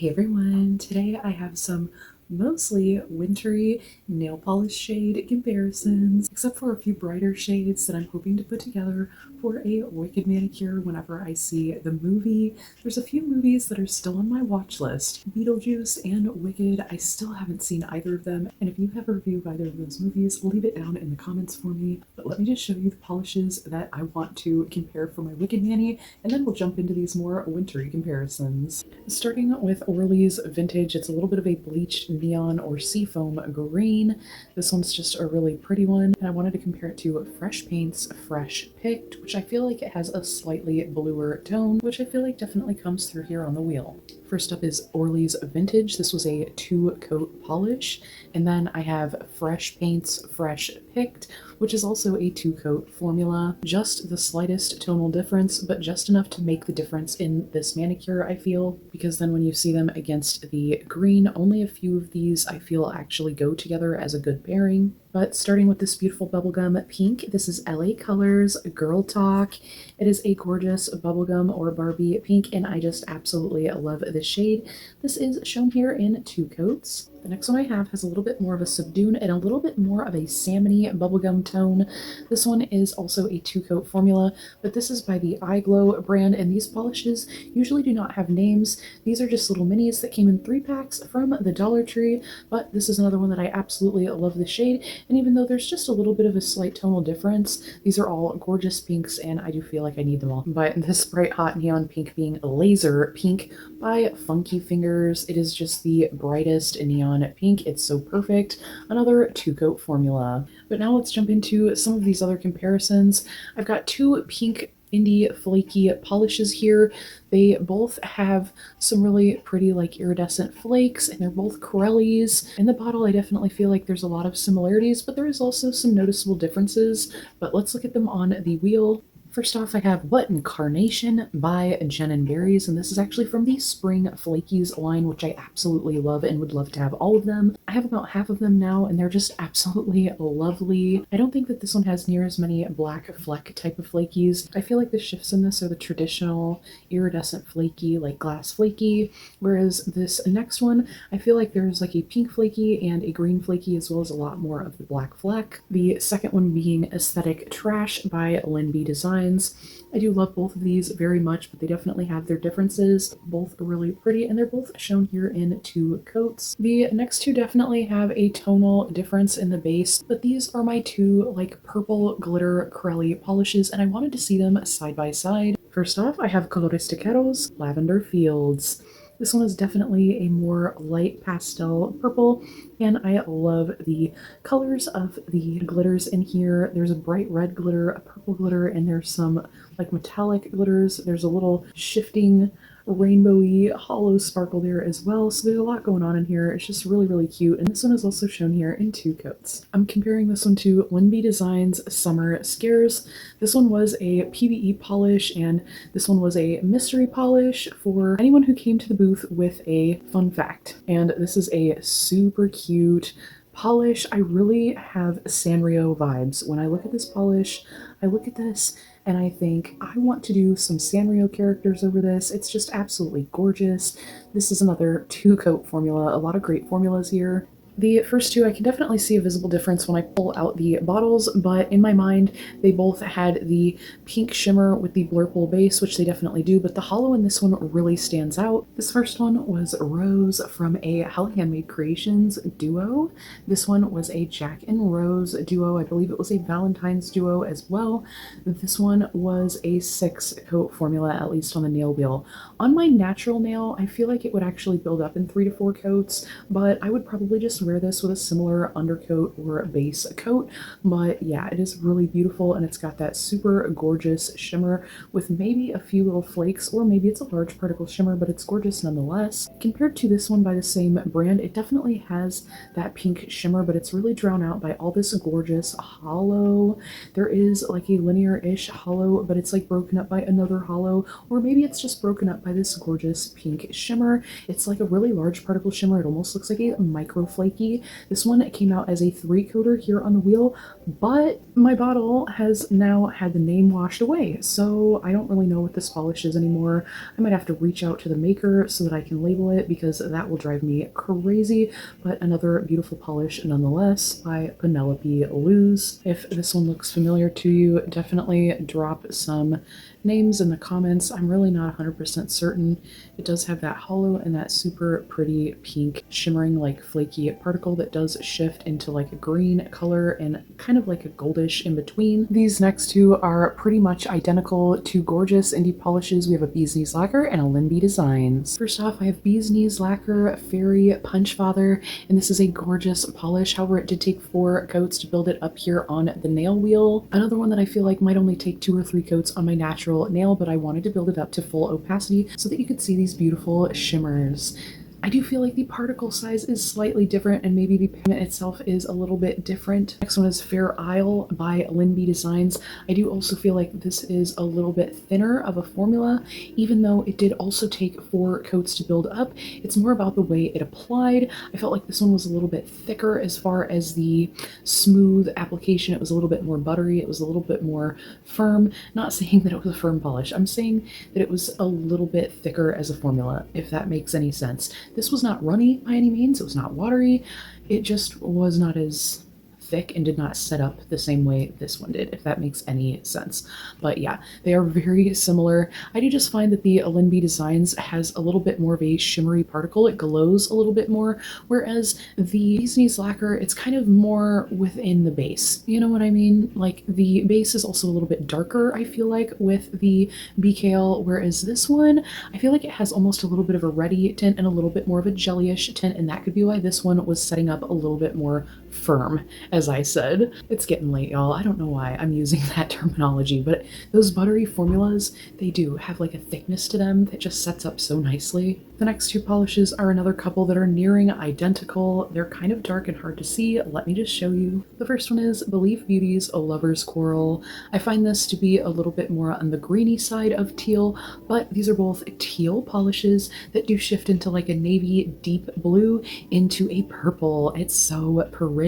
Hey everyone, today I have some mostly wintry nail polish shade comparisons, except for a few brighter shades that I'm hoping to put together for a Wicked manicure whenever I see the movie. There's a few movies that are still on my watch list. Beetlejuice and Wicked, I still haven't seen either of them, and if you have a review of either of those movies, leave it down in the comments for me. But let me just show you the polishes that I want to compare for my Wicked mani, and then we'll jump into these more wintry comparisons. Starting with Orly's Vintage, it's a little bit of a bleached neon or seafoam green. This one's just a really pretty one, and I wanted to compare it to Fresh Paint's Fresh Picked, which I feel like it has a slightly bluer tone, which I feel like definitely comes through here on the wheel. First up is Orly's Vintage. This was a 2-coat polish. And then I have Fresh Paint's Fresh Picked, which is also a 2-coat formula. Just the slightest tonal difference, but just enough to make the difference in this manicure, I feel, because then when you see them against the green, only a few of these I feel actually go together as a good pairing. But starting with this beautiful bubblegum pink, this is LA Colors Girl Talk. It is a gorgeous bubblegum or Barbie pink, and I just absolutely love this shade. This is shown here in 2 coats. The next one I have has a little bit more of a subdued and a little bit more of a salmony bubblegum tone. This one is also a 2-coat formula, but this is by the iGlow brand, and these polishes usually do not have names. These are just little minis that came in 3-packs from the Dollar Tree, but this is another one that I absolutely love the shade, and even though there's just a little bit of a slight tonal difference, these are all gorgeous pinks, and I do feel like I need them all. But this bright hot neon pink being Laser Pink by Funky Fingers. It is just the brightest neon pink. It's so perfect. Another 2-coat formula. But now let's jump into some of these other comparisons. I've got 2 pink indie flaky polishes here. They both have some really pretty like iridescent flakes, and they're both Corellis. In the bottle, I definitely feel like there's a lot of similarities, but there is also some noticeable differences. But let's look at them on the wheel. First off, I have What Incarnation by Jen & Berries, and this is actually from the Spring Flakies line, which I absolutely love and would love to have all of them. I have about half of them now, and they're just absolutely lovely. I don't think that this one has near as many black fleck type of flakies. I feel like the shifts in this are the traditional iridescent flaky, like glass flaky, whereas this next one, I feel like there's like a pink flaky and a green flaky, as well as a lot more of the black fleck. The second one being Aesthetic Trash by Lynn B Design. I do love both of these very much, but they definitely have their differences. Both are really pretty, and they're both shown here in 2 coats. The next 2 definitely have a tonal difference in the base, but these are my 2 like purple glitter Corelli polishes, and I wanted to see them side by side. First off, I have Colores Tequeros Lavender Fields. This one is definitely a more light pastel purple, and I love the colors of the glitters in here. There's a bright red glitter, a purple glitter, and there's some like metallic glitters. There's a little shifting rainbowy hollow sparkle there as well, so there's a lot going on in here. It's just really, really cute, and this one is also shown here in 2 coats. I'm comparing this one to Lynn B Designs Summer Scares. This one was a PBE polish, and this one was a mystery polish for anyone who came to the booth with a fun fact. And this is a super cute polish. I really have Sanrio vibes. When I look at this polish, I look at this and I think, I want to do some Sanrio characters over this. It's just absolutely gorgeous. This is another 2-coat formula. A lot of great formulas here. The first 2, I can definitely see a visible difference when I pull out the bottles, but in my mind, they both had the pink shimmer with the Blurple base, which they definitely do, but the hollow in this one really stands out. This first one was Rose from a Holly Handmade Creations duo. This one was a Jack and Rose duo. I believe it was a Valentine's duo as well. This one was a 6-coat formula, at least on the nail wheel. On my natural nail, I feel like it would actually build up in 3 to 4 coats, but I would probably just wear this with a similar undercoat or base coat. But yeah, it is really beautiful, and it's got that super gorgeous shimmer with maybe a few little flakes, or maybe it's a large particle shimmer, but it's gorgeous nonetheless. Compared to this one by the same brand, it definitely has that pink shimmer, but it's really drawn out by all this gorgeous hollow. There is like a linear-ish hollow, but it's like broken up by another hollow, or maybe it's just broken up by this gorgeous pink shimmer. It's like a really large particle shimmer. It almost looks like a micro flake flaky. This one came out as a 3-coater here on the wheel, but my bottle has now had the name washed away, so I don't really know what this polish is anymore. I might have to reach out to the maker so that I can label it, because that will drive me crazy. But another beautiful polish nonetheless by Penelope Luz. If this one looks familiar to you, definitely drop some names in the comments. I'm really not 100% certain. It does have that hollow and that super pretty pink shimmering like flaky particle that does shift into like a green color and kind of like a goldish in between. These next two are pretty much identical, two gorgeous indie polishes. We have a Bee's Knees Lacquer and a Linby Designs. First off, I have Bee's Knees Lacquer Fairy Punch Father, and this is a gorgeous polish. However, it did take 4 coats to build it up here on the nail wheel. Another one that I feel like might only take 2 or 3 coats on my natural nail, but I wanted to build it up to full opacity so that you could see these beautiful shimmers. I do feel like the particle size is slightly different, and maybe the pigment itself is a little bit different. Next one is Fair Isle by Linby Designs. I do also feel like this is a little bit thinner of a formula, even though it did also take 4 coats to build up. It's more about the way it applied. I felt like this one was a little bit thicker as far as the smooth application. It was a little bit more buttery. It was a little bit more firm. Not saying that it was a firm polish. I'm saying that it was a little bit thicker as a formula, if that makes any sense. This was not runny by any means. It was not watery. It just was not as thick and did not set up the same way this one did, if that makes any sense. But yeah, they are very similar. I do just find that the Linby Designs has a little bit more of a shimmery particle. It glows a little bit more, whereas the Bee's Knees Lacquer, it's kind of more within the base. You know what I mean? Like, the base is also a little bit darker, I feel like, with the BKL, whereas this one, I feel like it has almost a little bit of a reddy tint and a little bit more of a jellyish tint, and that could be why this one was setting up a little bit more firm, as I said. It's getting late, y'all. I don't know why I'm using that terminology, but those buttery formulas, they do have like a thickness to them that just sets up so nicely. The next 2 polishes are another couple that are nearing identical. They're kind of dark and hard to see. Let me just show you. The first one is Believe Beauty's A Lover's Coral. I find this to be a little bit more on the greeny side of teal, but these are both teal polishes that do shift into like a navy deep blue into a purple. It's so pretty.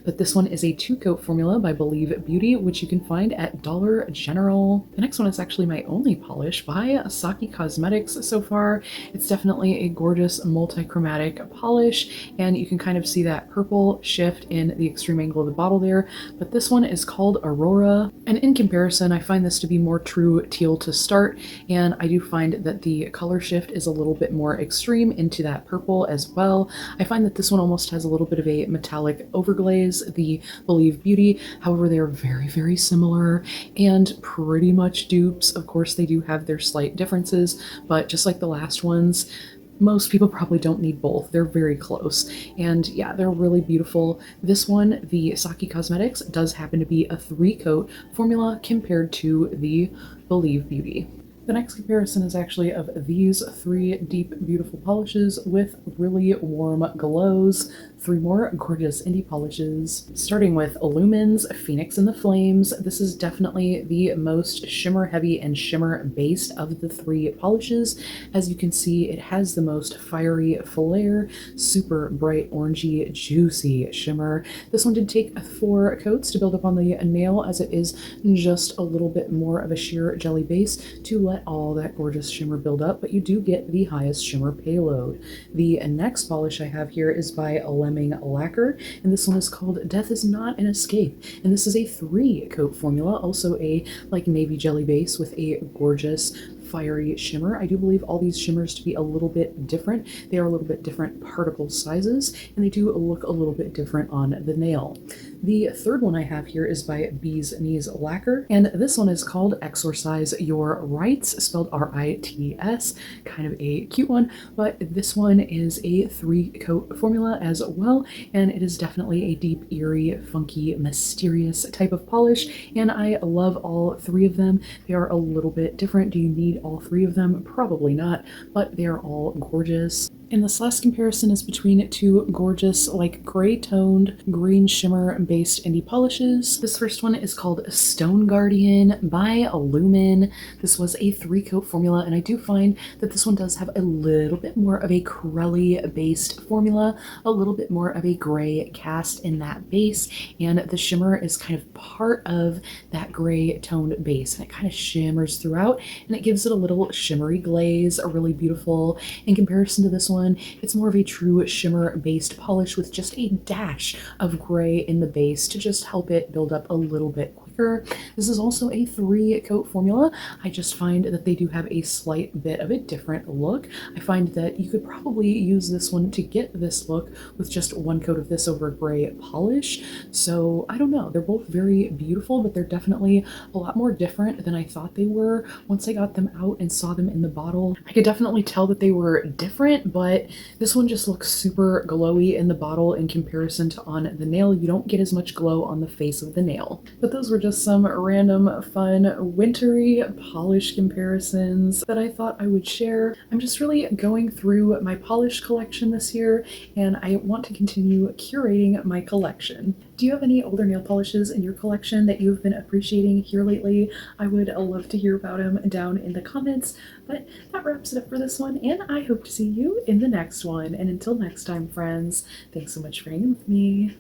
But this one is a 2-coat formula by Believe Beauty, which you can find at Dollar General. The next one is actually my only polish by Saki Cosmetics so far. It's definitely a gorgeous multi-chromatic polish, and you can kind of see that purple shift in the extreme angle of the bottle there. But this one is called Aurora, and in comparison, I find this to be more true teal to start, and I do find that the color shift is a little bit more extreme into that purple as well. I find that this one almost has a little bit of a metallic overglaze, the Believe Beauty. However, they are very, very similar and pretty much dupes. Of course, they do have their slight differences, but just like the last ones, most people probably don't need both. They're very close. And yeah, they're really beautiful. This one, the Saki Cosmetics, does happen to be a 3-coat formula compared to the Believe Beauty. The next comparison is actually of these 3 deep, beautiful polishes with really warm glows. 3 more gorgeous indie polishes, starting with Lumen's Phoenix in the Flames. This is definitely the most shimmer heavy and shimmer based of the 3 polishes. As you can see, it has the most fiery flare, super bright orangey juicy shimmer. This one did take 4 coats to build up on the nail, as it is just a little bit more of a sheer jelly base to let all that gorgeous shimmer build up, but you do get the highest shimmer payload. The next polish I have here is by Lemming Lacquer, and this one is called Death Is Not an Escape, and this is a 3-coat formula, also a like navy jelly base with a gorgeous fiery shimmer. I do believe all these shimmers to be a little bit different. They are a little bit different particle sizes, and they do look a little bit different on the nail. The third one I have here is by Bee's Knees Lacquer, and this one is called Exorcise Your Rights, spelled R-I-T-S. Kind of a cute one, but this one is a 3-coat formula as well, and it is definitely a deep, eerie, funky, mysterious type of polish, and I love all 3 of them. They are a little bit different. Do you need all 3 of them? Probably not, but they are all gorgeous. And this last comparison is between two gorgeous, like gray toned, green shimmer based indie polishes. This first one is called Stone Guardian by Lumen. This was a 3-coat formula, and I do find that this one does have a little bit more of a corelli based formula, a little bit more of a gray cast in that base, and the shimmer is kind of part of that gray toned base, and it kind of shimmers throughout, and it gives it a little shimmery glaze, a really beautiful. In comparison to this one, it's more of a true shimmer based polish with just a dash of gray in the base to just help it build up a little bit quicker. This is also a 3-coat formula. I just find that they do have a slight bit of a different look. I find that you could probably use this one to get this look with just 1 coat of this over gray polish. So I don't know, they're both very beautiful, but they're definitely a lot more different than I thought they were. Once I got them out and saw them in the bottle, I could definitely tell that they were different, but this one just looks super glowy in the bottle in comparison to on the nail. You don't get as much glow on the face of the nail. But those were just some random fun wintry polish comparisons that I thought I would share. I'm just really going through my polish collection this year, and I want to continue curating my collection. Do you have any older nail polishes in your collection that you've been appreciating here lately? I would love to hear about them down in the comments. But that wraps it up for this one, and I hope to see you in the next one. And until next time, friends, thanks so much for hanging with me.